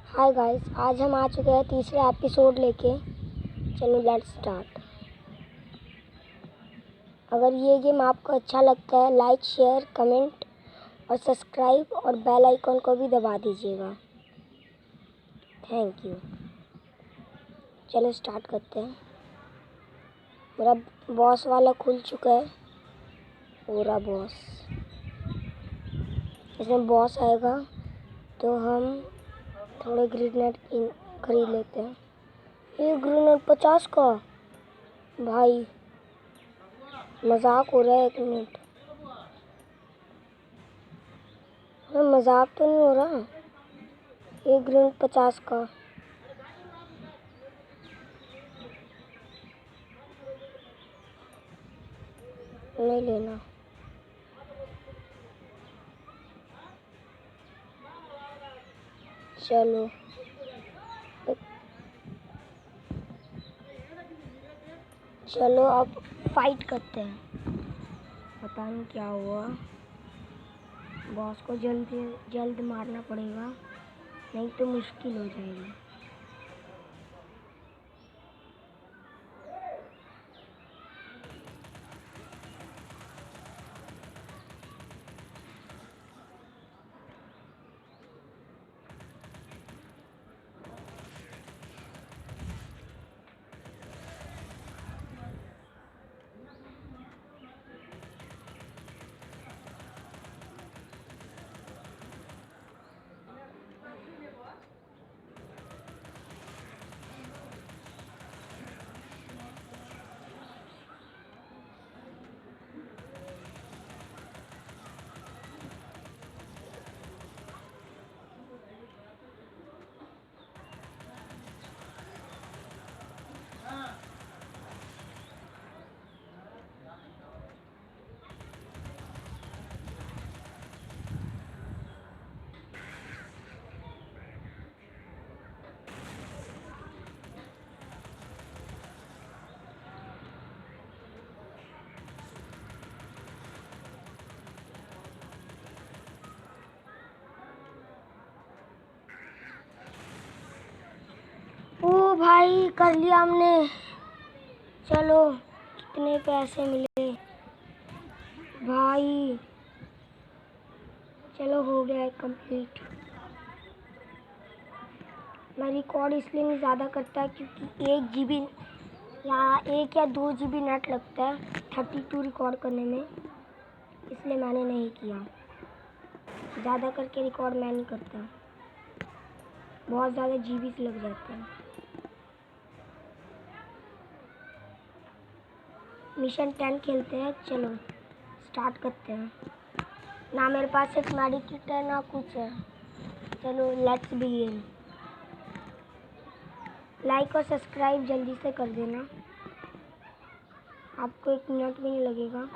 Hi guys, आज हम आ चुके हैं तीसरा एपिसोड लेके। चलो लेट्स स्टार्ट। अगर ये गेम आपको अच्छा लगता है, लाइक, शेयर, कमेंट और सब्सक्राइब और बेल आइकन को भी दबा दीजिएगा। Thank you. चलो स्टार्ट करते हैं। मेरा बॉस वाला खुल चुका है, पूरा बॉस। इसमें बॉस आएगा तो हम थोड़े ग्रेनेड खरीद लेते हैं। ये ग्रेनेड 50 का, भाई मजाक हो रहा है। एक मिनट, मजाक तो नहीं हो रहा। एक ग्रेनेड 50 का। नहीं लेना। चलो चलो अब फाइट करते हैं। पता नहीं क्या हुआ। बॉस को जल्द मारना पड़ेगा, नहीं तो मुश्किल हो जाएगी। ओ भाई, कर लिया हमने। चलो, कितने पैसे मिले भाई? चलो हो गया है कंप्लीट। मैं रिकॉर्ड इसलिए नहीं ज़्यादा करता क्योंकि 1 GB या 1 या 2 GB नेट लगता है 32 रिकॉर्ड करने में, इसलिए मैंने नहीं किया। ज़्यादा करके रिकॉर्ड मैं नहीं करता, बहुत ज़्यादा जीबी लग जाते हैं। मिशन 10 खेलते हैं। चलो स्टार्ट करते हैं। ना मेरे पास एक मेडिकेट है ना कुछ है। चलो लेट्स बिगिन। लाइक और सब्सक्राइब जल्दी से कर देना, आपको 1 मिनट भी नहीं लगेगा।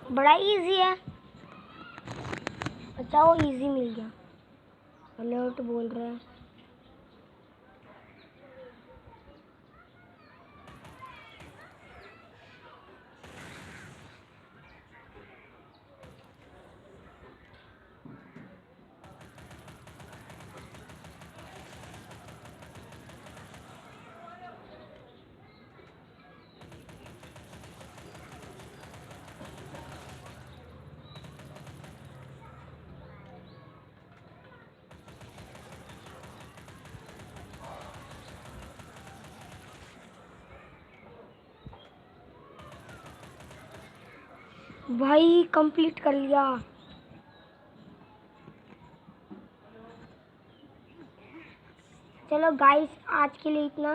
बड़ा इजी है। अच्छा, वो इजी मिल गया। अलर्ट बोल रहा है। भाई कंप्लीट कर लिया। चलो गाइस आज के लिए इतना।